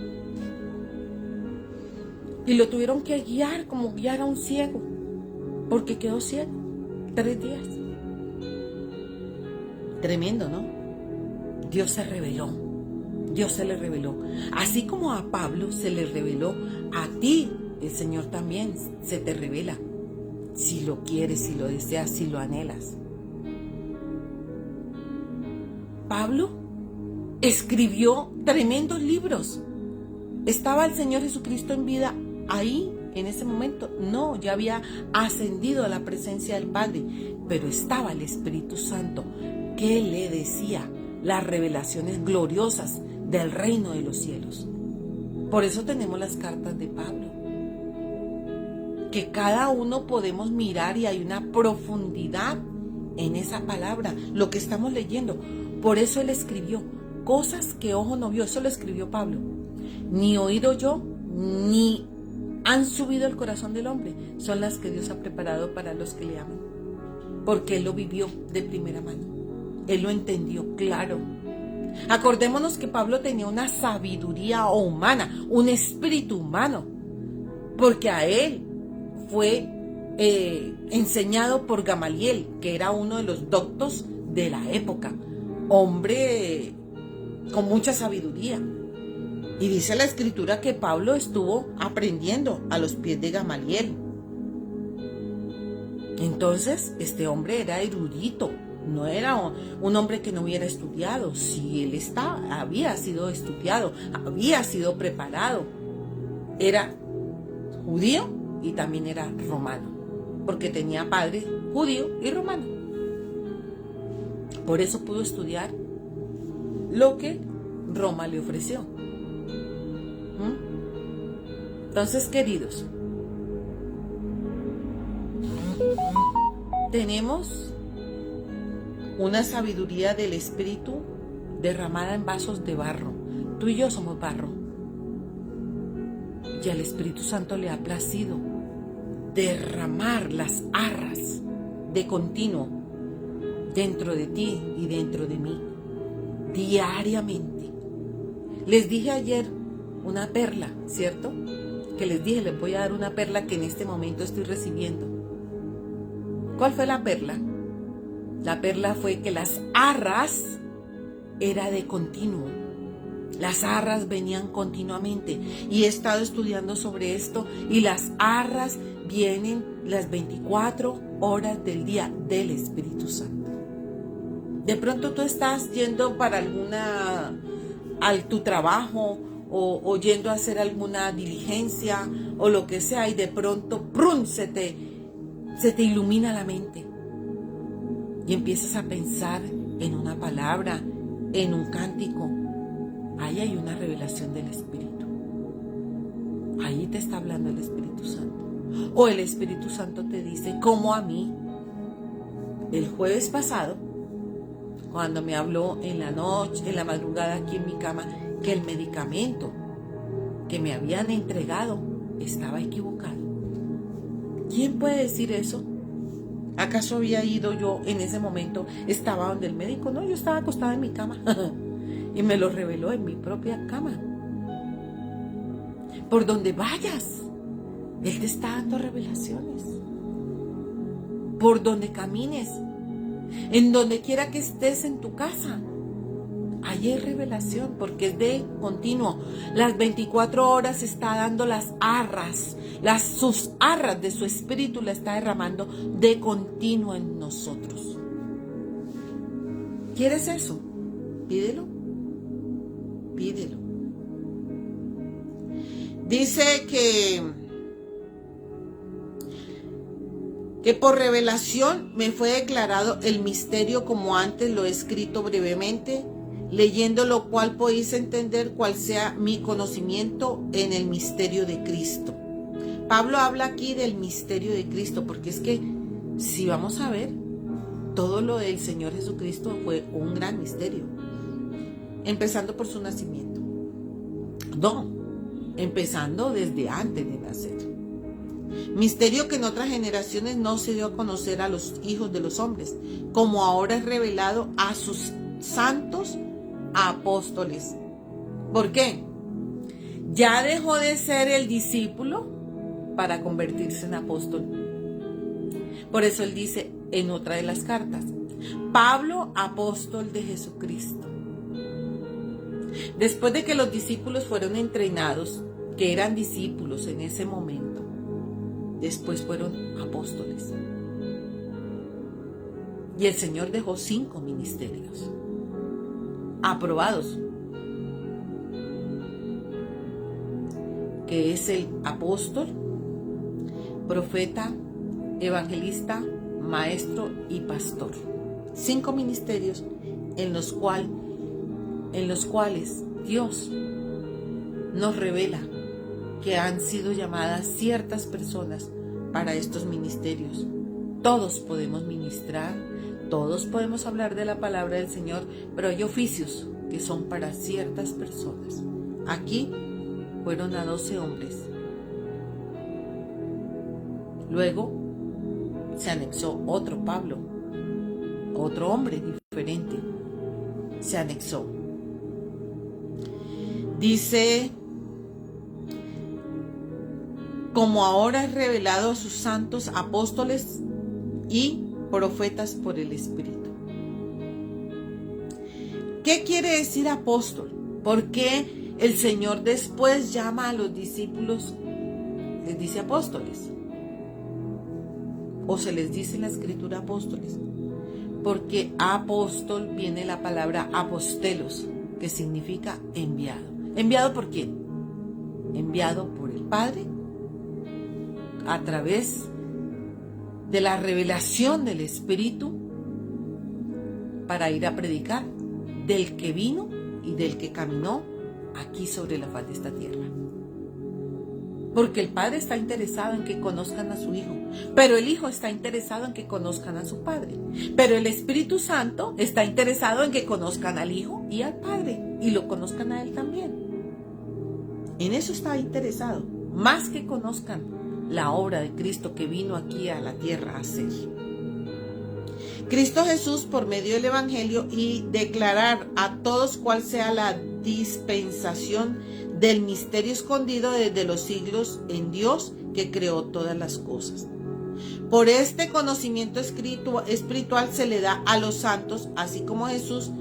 Y lo tuvieron que guiar como guiar a un ciego, porque quedó ciego 3 días. Tremendo, ¿no? Dios se reveló, Dios se le reveló. Así como a Pablo se le reveló, a ti el Señor también se te revela. Si lo quieres, si lo deseas, si lo anhelas. Pablo escribió tremendos libros. ¿Estaba el Señor Jesucristo en vida ahí en ese momento? No, ya había ascendido a la presencia del Padre, pero estaba el Espíritu Santo que le decía las revelaciones gloriosas del reino de los cielos. Por eso tenemos las cartas de Pablo, que cada uno podemos mirar y hay una profundidad en esa palabra, lo que estamos leyendo. Por eso él escribió cosas que ojo no vio, eso lo escribió Pablo. Ni oído yo, ni han subido el corazón del hombre, son las que Dios ha preparado para los que le aman. Porque él lo vivió de primera mano, él lo entendió claro. Acordémonos que Pablo tenía una sabiduría humana, un espíritu humano, porque a él fue enseñado por Gamaliel, que era uno de los doctos de la época, hombre con mucha sabiduría. Y dice la escritura que Pablo estuvo aprendiendo a los pies de Gamaliel. Entonces, este hombre era erudito, no era un hombre que no hubiera estudiado. Sí, él había sido estudiado, había sido preparado. Era judío y también era romano, porque tenía padre judío y romano. Por eso pudo estudiar lo que Roma le ofreció. Entonces, queridos, tenemos una sabiduría del Espíritu derramada en vasos de barro. Tú y yo somos barro. Y al Espíritu Santo le ha placido derramar las arras de continuo dentro de ti y dentro de mí, diariamente. Les dije ayer una perla, ¿cierto? Que les dije, les voy a dar una perla que en este momento estoy recibiendo. ¿Cuál fue la perla? La perla fue que las arras era de continuo. Las arras venían continuamente y he estado estudiando sobre esto y las arras vienen las 24 horas del día del Espíritu Santo. De pronto tú estás yendo para tu trabajo o yendo a hacer alguna diligencia o lo que sea y de pronto ¡prum! se te ilumina la mente y empiezas a pensar en una palabra, en un cántico. Ahí hay una revelación del Espíritu. Ahí te está hablando el Espíritu Santo. O el Espíritu Santo te dice, como a mí, el jueves pasado, cuando me habló en la noche, en la madrugada aquí en mi cama, que el medicamento que me habían entregado estaba equivocado. ¿Quién puede decir eso? ¿Acaso había ido yo en ese momento? ¿Estaba donde el médico? No, yo estaba acostada en mi cama. Y me lo reveló en mi propia cama. Por donde vayas, Él te está dando revelaciones. Por donde camines, en donde quiera que estés en tu casa, ahí hay revelación, porque es de continuo. Las 24 horas está dando las arras, sus arras de su Espíritu la está derramando de continuo en nosotros. ¿Quieres eso? Pídelo. Pídelo. Dice que por revelación me fue declarado el misterio como antes lo he escrito brevemente, leyendo lo cual podéis entender cuál sea mi conocimiento en el misterio de Cristo. Pablo habla aquí del misterio de Cristo, porque es que si vamos a ver, todo lo del Señor Jesucristo fue un gran misterio. Empezando por su nacimiento. No, empezando desde antes de nacer. Misterio que en otras generaciones no se dio a conocer a los hijos de los hombres, como ahora es revelado a sus santos apóstoles. ¿Por qué? Ya dejó de ser el discípulo para convertirse en apóstol. Por eso él dice en otra de las cartas, Pablo, apóstol de Jesucristo. Después de que los discípulos fueron entrenados, que eran discípulos en ese momento, después fueron apóstoles. Y el Señor dejó 5 ministerios aprobados, que es el apóstol, profeta, evangelista, maestro y pastor. 5 ministerios en los cuales Dios nos revela que han sido llamadas ciertas personas para estos ministerios. Todos podemos ministrar, todos podemos hablar de la palabra del Señor, pero hay oficios que son para ciertas personas. Aquí fueron a 12 hombres. Luego se anexó otro Pablo, otro hombre diferente, se anexó. Dice, como ahora es revelado a sus santos apóstoles y profetas por el Espíritu. ¿Qué quiere decir apóstol? ¿Por qué el Señor después llama a los discípulos, les dice apóstoles? O se les dice en la Escritura apóstoles. Porque apóstol viene la palabra apostelos, que significa enviado. ¿Enviado por quién? Enviado por el Padre a través de la revelación del Espíritu para ir a predicar del que vino y del que caminó aquí sobre la faz de esta tierra. Porque el Padre está interesado en que conozcan a su Hijo, pero el Hijo está interesado en que conozcan a su Padre. Pero el Espíritu Santo está interesado en que conozcan al Hijo y al Padre, y lo conozcan a Él también. En eso está interesado, más que conozcan la obra de Cristo que vino aquí a la tierra a hacer. Cristo Jesús, por medio del Evangelio y declarar a todos cuál sea la dispensación del misterio escondido desde los siglos en Dios que creó todas las cosas. Por este conocimiento espiritual se le da a los santos, así como Jesús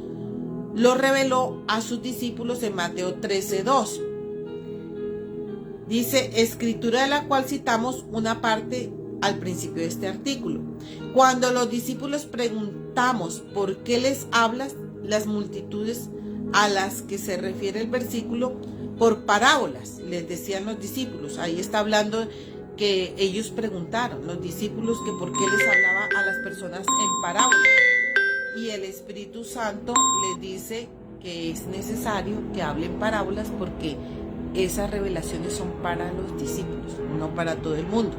lo reveló a sus discípulos en Mateo 13:2. Dice, escritura de la cual citamos una parte al principio de este artículo. Cuando los discípulos preguntamos por qué les hablas las multitudes a las que se refiere el versículo, por parábolas, les decían los discípulos. Ahí está hablando que ellos preguntaron, los discípulos, que por qué les hablaba a las personas en parábolas. Y el Espíritu Santo les dice que es necesario que hablen parábolas porque esas revelaciones son para los discípulos, no para todo el mundo.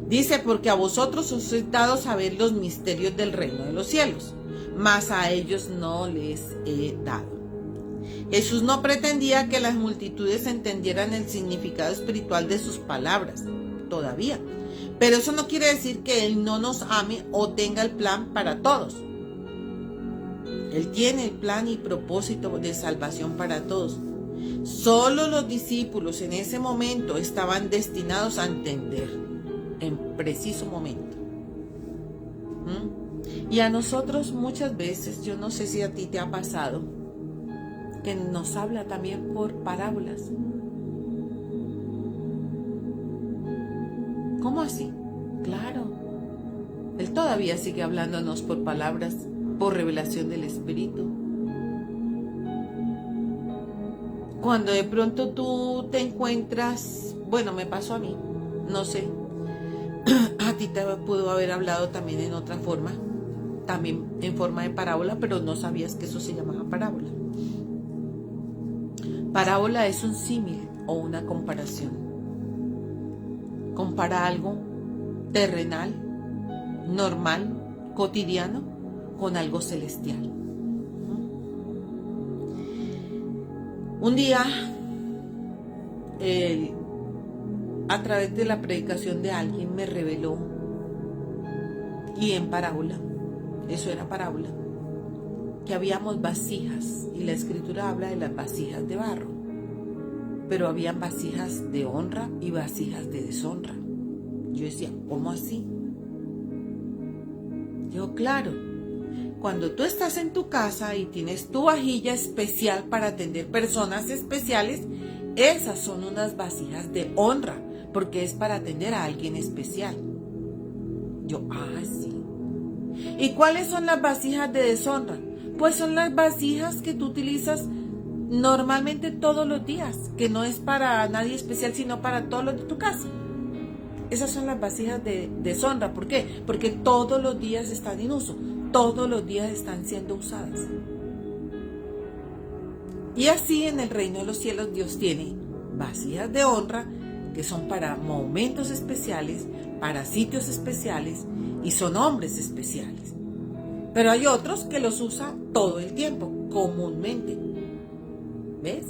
Dice, porque a vosotros os he dado saber los misterios del reino de los cielos, mas a ellos no les he dado. Jesús no pretendía que las multitudes entendieran el significado espiritual de sus palabras, todavía. Pero eso no quiere decir que Él no nos ame o tenga el plan para todos. Él tiene el plan y propósito de salvación para todos. Solo los discípulos en ese momento estaban destinados a entender, en preciso momento. Y a nosotros muchas veces, yo no sé si a ti te ha pasado, que nos habla también por parábolas. ¿Cómo así? Claro, Él todavía sigue hablándonos por palabras, por revelación del Espíritu. Cuando de pronto tú te encuentras, bueno, me pasó a mí, no sé, a ti te pudo haber hablado también en otra forma, también en forma de parábola, pero no sabías que eso se llamaba parábola. Parábola es un símil o una comparación. Compara algo terrenal, normal, cotidiano, con algo celestial. Un día, a través de la predicación de alguien me reveló, y en parábola, eso era parábola, que habíamos vasijas, y la escritura habla de las vasijas de barro, pero habían vasijas de honra y vasijas de deshonra. Yo decía, ¿cómo así? Yo, claro, cuando tú estás en tu casa y tienes tu vajilla especial para atender personas especiales, esas son unas vasijas de honra, porque es para atender a alguien especial. Yo, sí. ¿Y cuáles son las vasijas de deshonra? Pues son las vasijas que tú utilizas normalmente todos los días, que no es para nadie especial, sino para todos los de tu casa. Esas son las vasijas de deshonra. ¿Por qué? Porque todos los días están en uso, todos los días están siendo usadas. Y así en el reino de los cielos Dios tiene vasijas de honra, que son para momentos especiales, para sitios especiales, y son hombres especiales. Pero hay otros que los usa todo el tiempo, comúnmente. ¿Ves?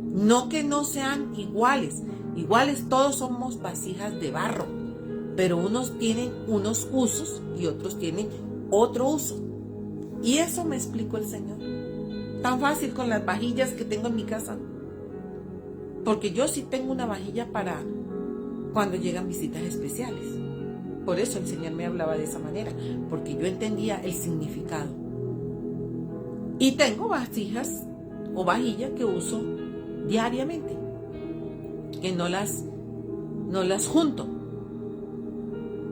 No que no sean iguales. Iguales todos somos vasijas de barro. Pero unos tienen unos usos y otros tienen otro uso. Y eso me explicó el Señor. Tan fácil con las vajillas que tengo en mi casa. Porque yo sí tengo una vajilla para cuando llegan visitas especiales. Por eso el Señor me hablaba de esa manera, porque yo entendía el significado. Y tengo vasijas o vajillas que uso diariamente, que no las junto,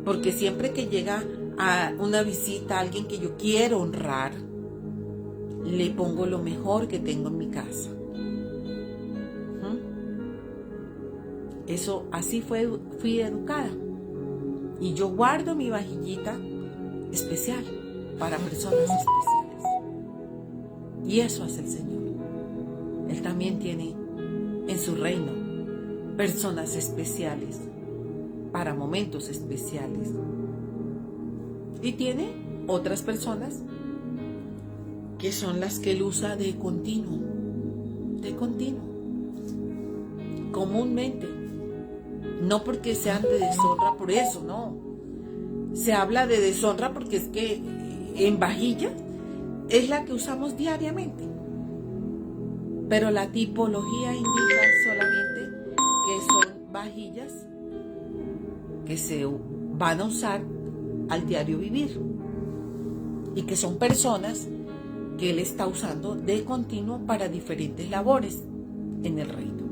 porque siempre que llega a una visita a alguien que yo quiero honrar, le pongo lo mejor que tengo en mi casa. Eso, así fui educada. Y yo guardo mi vajillita especial para personas especiales. Y eso hace el Señor. Él también tiene en su reino personas especiales para momentos especiales. Y tiene otras personas que son las que él usa de continuo, comúnmente. No porque sean de deshonra por eso, no. Se habla de deshonra porque es que en vajilla es la que usamos diariamente. Pero la tipología indica solamente que son vajillas que se van a usar al diario vivir y que son personas que él está usando de continuo para diferentes labores en el reino.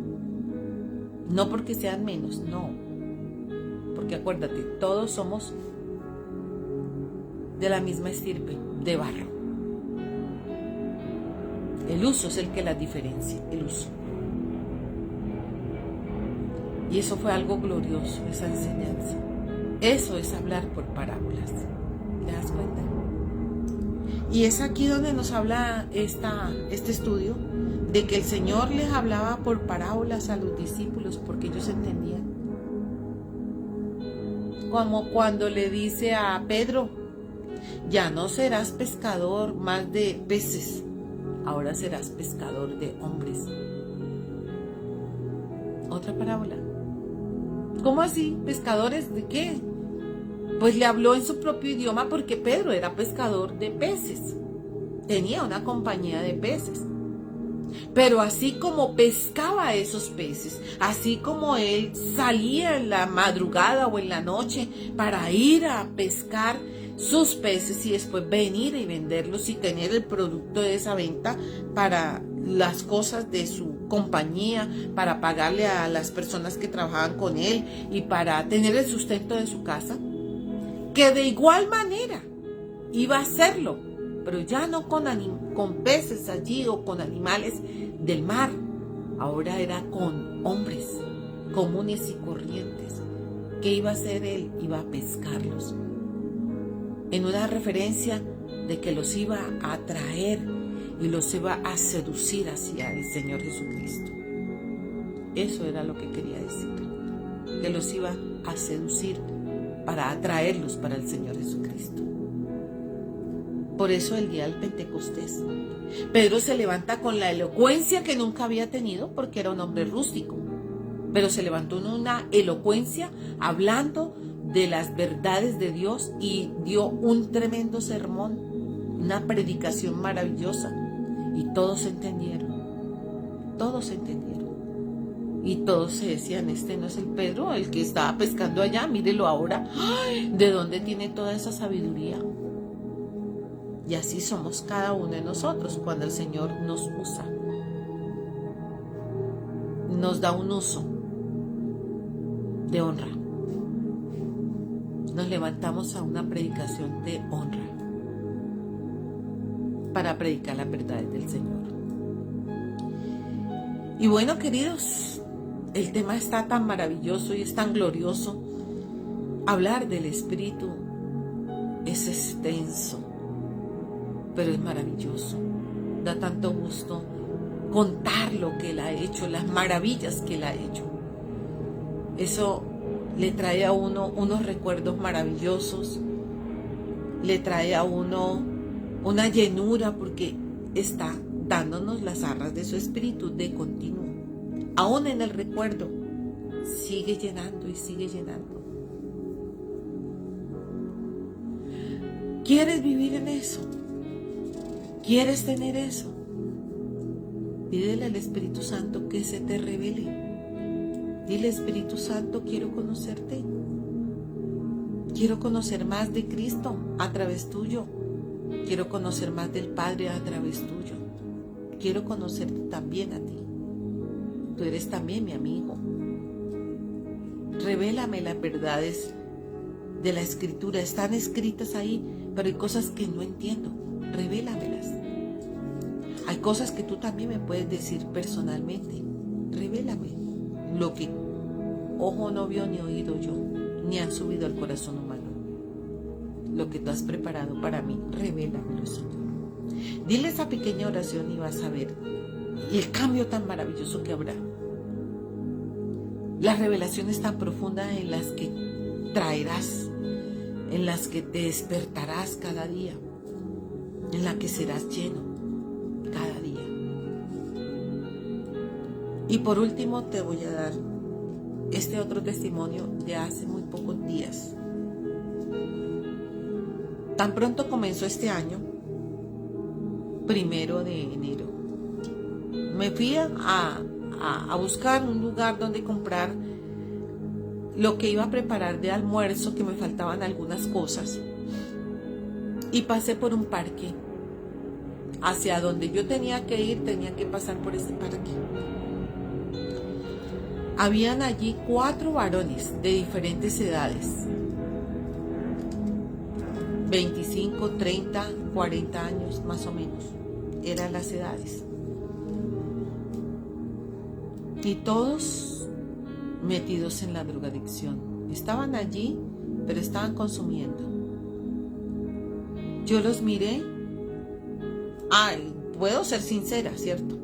No porque sean menos, no. Porque acuérdate, todos somos de la misma estirpe, de barro. El uso es el que las diferencia, el uso. Y eso fue algo glorioso, esa enseñanza. Eso es hablar por parábolas. ¿Te das cuenta? Y es aquí donde nos habla este estudio de que el Señor les hablaba por parábolas a los discípulos porque ellos entendían. Como cuando le dice a Pedro, ya no serás pescador más de peces, ahora serás pescador de hombres. Otra parábola. ¿Cómo así? ¿Pescadores de qué? Pues le habló en su propio idioma porque Pedro era pescador de peces. Tenía una compañía de peces. Pero así como pescaba esos peces, así como él salía en la madrugada o en la noche para ir a pescar sus peces y después venir y venderlos y tener el producto de esa venta para las cosas de su compañía, para pagarle a las personas que trabajaban con él y para tener el sustento de su casa, que de igual manera iba a hacerlo, pero ya no con peces allí o con animales del mar, ahora era con hombres comunes y corrientes. ¿Qué iba a hacer él? Iba a pescarlos, en una referencia de que los iba a atraer y los iba a seducir hacia el Señor Jesucristo. Eso era lo que quería decir, que los iba a seducir para atraerlos para el Señor Jesucristo. Por eso el día del Pentecostés, Pedro se levanta con la elocuencia que nunca había tenido porque era un hombre rústico, pero se levantó en una elocuencia hablando de las verdades de Dios y dio un tremendo sermón, una predicación maravillosa, y todos entendieron, y todos se decían, este no es el Pedro, el que estaba pescando allá, mírelo ahora. ¡Ay! ¿De dónde tiene toda esa sabiduría? Y así somos cada uno de nosotros cuando el Señor nos usa, nos da un uso de honra. Nos levantamos a una predicación de honra para predicar las verdades del Señor. Y bueno, queridos, el tema está tan maravilloso y es tan glorioso. Hablar del Espíritu es extenso, pero es maravilloso. Da tanto gusto contar lo que Él ha hecho, las maravillas que Él ha hecho. Eso le trae a uno unos recuerdos maravillosos, le trae a uno una llenura porque está dándonos las arras de su espíritu de continuo. Aún en el recuerdo, sigue llenando y sigue llenando. ¿Quieres vivir en eso? ¿Quieres tener eso? Pídele al Espíritu Santo que se te revele. Dile, Espíritu Santo, quiero conocerte. Quiero conocer más de Cristo a través tuyo. Quiero conocer más del Padre a través tuyo. Quiero conocerte también a ti. Tú eres también mi amigo. Revélame las verdades de la Escritura. Están escritas ahí, pero hay cosas que no entiendo. Revélamelas. Hay cosas que tú también me puedes decir personalmente. Revélame lo que ojo no vio ni oído yo, ni han subido al corazón humano. Lo que tú has preparado para mí, revélamelo, Señor. Dile esa pequeña oración y vas a ver el cambio tan maravilloso que habrá. las revelaciones tan profundas en las que traerás, en las que te despertarás cada día, en las que serás lleno cada día. Y por último te voy a dar este otro testimonio de hace muy pocos días. Tan pronto comenzó este año, 1 de enero, me fui a buscar un lugar donde comprar lo que iba a preparar de almuerzo, que me faltaban algunas cosas, y pasé por un parque. Hacia donde yo tenía que ir, tenía que pasar por este parque. Habían allí 4 varones de diferentes edades, 25, 30, 40 años más o menos, eran las edades. Y todos metidos en la drogadicción. Estaban allí, pero estaban consumiendo. Yo los miré. Ay, puedo ser sincera, ¿cierto?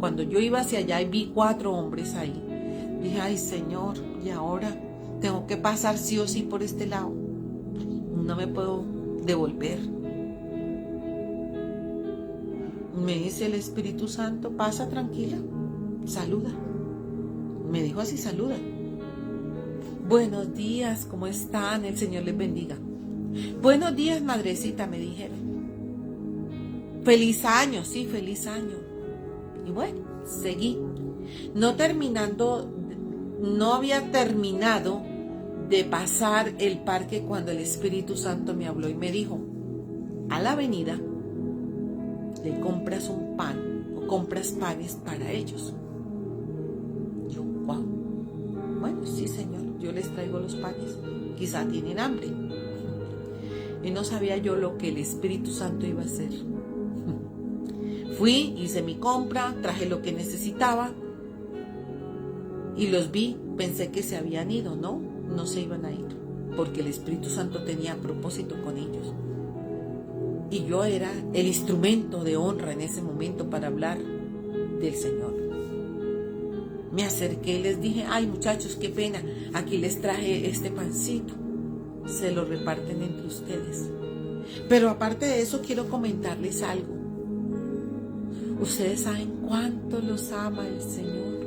Cuando yo iba hacia allá y vi 4 hombres ahí, dije, ay Señor, y ahora tengo que pasar sí o sí por este lado. No me puedo devolver. Me dice el Espíritu Santo, pasa tranquila, saluda. Me dijo así, saluda. Buenos días, ¿cómo están? El Señor les bendiga. Buenos días, madrecita, me dijeron. Feliz año, sí, feliz año. Y bueno, seguí. No había terminado de pasar el parque cuando el Espíritu Santo me habló y me dijo, a la avenida le compras un pan o compras panes para ellos. Yo, wow. Bueno, sí, Señor, yo les traigo los panes. Quizá tienen hambre. Y no sabía yo lo que el Espíritu Santo iba a hacer. Fui, hice mi compra, traje lo que necesitaba y los vi. Pensé que se habían ido, ¿no? No se iban a ir, porque el Espíritu Santo tenía propósito con ellos. Y yo era el instrumento de honra en ese momento para hablar del Señor. Me acerqué y les dije, ay muchachos, qué pena, aquí les traje este pancito. Se lo reparten entre ustedes. Pero aparte de eso, quiero comentarles algo. Ustedes saben cuánto los ama el Señor.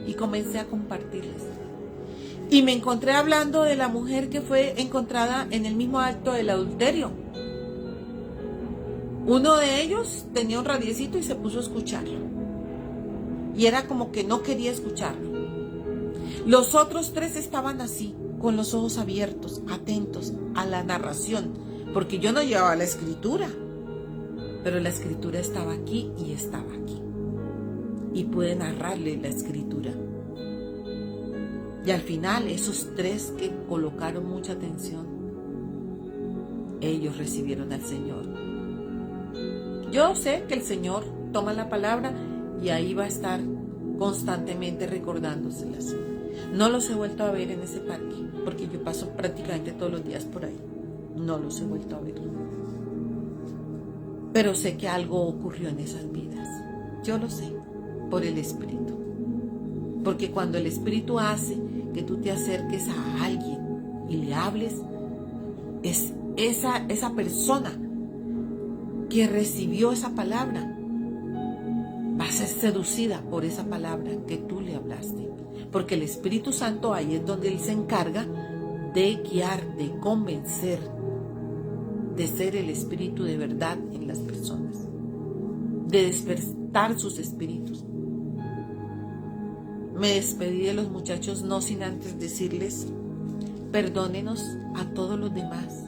Y comencé a compartirles. Y me encontré hablando de la mujer que fue encontrada en el mismo acto del adulterio. Uno de ellos tenía un radiecito y se puso a escucharlo. Y era como que no quería escucharlo. Los otros 3 estaban así, con los ojos abiertos, atentos a la narración, porque yo no llevaba la escritura, pero la escritura estaba aquí y estaba aquí. Y pude narrarle la escritura. Y al final, esos 3 que colocaron mucha atención, ellos recibieron al Señor. Yo sé que el Señor toma la palabra y ahí va a estar constantemente recordándoselas. No los he vuelto a ver en ese parque, porque yo paso prácticamente todos los días por ahí. No los he vuelto a ver. Pero sé que algo ocurrió en esas vidas. Yo lo sé, por el Espíritu. Porque cuando el Espíritu hace que tú te acerques a alguien y le hables, es esa persona que recibió esa palabra va a ser seducida por esa palabra que tú le hablaste. Porque el Espíritu Santo ahí es donde Él se encarga de guiar, de convencer, de ser el Espíritu de verdad en las personas, de despertar sus espíritus. Me despedí de los muchachos no sin antes decirles, perdónenos a todos los demás.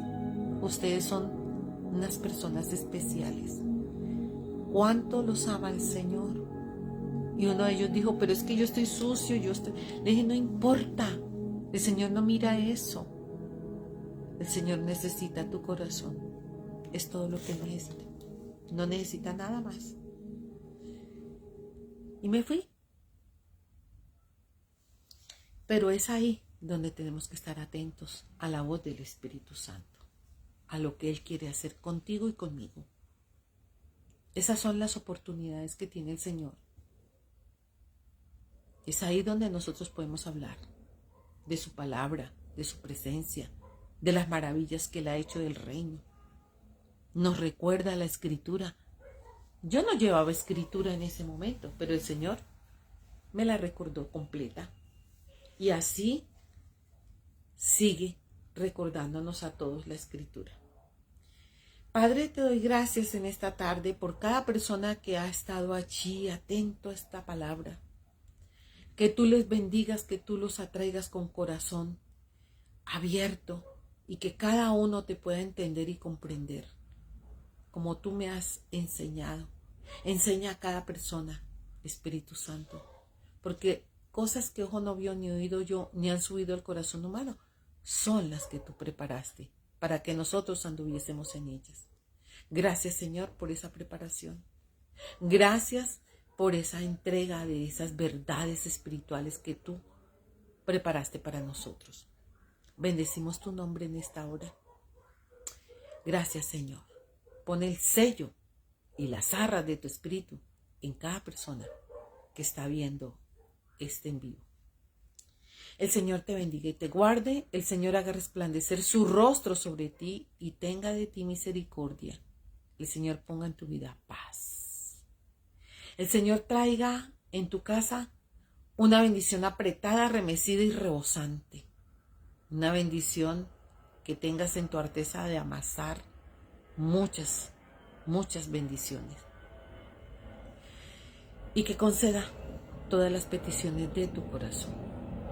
Ustedes son unas personas especiales. ¿Cuánto los ama el Señor? Y uno de ellos dijo, pero es que yo estoy sucio, Le dije, no importa, el Señor no mira eso. El Señor necesita tu corazón. Es todo lo que necesita. No necesita nada más. Y me fui. Pero es ahí donde tenemos que estar atentos a la voz del Espíritu Santo, a lo que Él quiere hacer contigo y conmigo. Esas son las oportunidades que tiene el Señor. Es ahí donde nosotros podemos hablar de su palabra, de su presencia, de las maravillas que Él ha hecho del reino. Nos recuerda la escritura. Yo no llevaba escritura en ese momento, pero el Señor me la recordó completa. Y así sigue recordándonos a todos la escritura. Padre, te doy gracias en esta tarde por cada persona que ha estado allí atento a esta palabra. Que tú les bendigas, que tú los atraigas con corazón abierto y que cada uno te pueda entender y comprender como tú me has enseñado. Enseña a cada persona, Espíritu Santo, porque cosas que ojo no vio, ni oído yo, ni han subido al corazón humano, son las que tú preparaste para que nosotros anduviésemos en ellas. Gracias, Señor, por esa preparación. Gracias por esa entrega de esas verdades espirituales que tú preparaste para nosotros. Bendecimos tu nombre en esta hora. Gracias, Señor. Pon el sello y las arras de tu espíritu en cada persona que está viendo este en vivo. El Señor te bendiga y te guarde. El Señor haga resplandecer su rostro sobre ti y tenga de ti misericordia. El Señor ponga en tu vida paz. El Señor traiga en tu casa una bendición apretada, remecida y rebosante. Una bendición que tengas en tu arteza de amasar muchas bendiciones. Y que conceda todas las peticiones de tu corazón.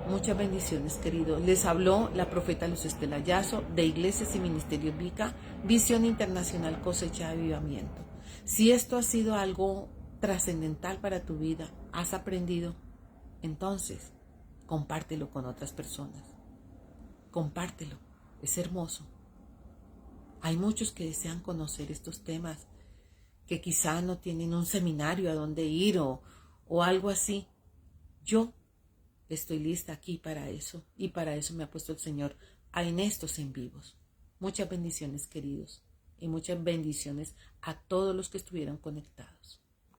Muchas bendiciones, queridos. Les habló la profeta Luz Estela Yazo de Iglesias y Ministerios Vica, Visión Internacional Cosecha de Avivamiento. Si esto ha sido algo trascendental para tu vida, has aprendido, entonces compártelo con otras personas. Compártelo, es hermoso. Hay muchos que desean conocer estos temas, que quizá no tienen un seminario a donde ir o algo así. Yo estoy lista aquí para eso, y para eso me ha puesto el Señor en estos en vivos. Muchas bendiciones, queridos, y muchas bendiciones a todos los que estuvieron conectados.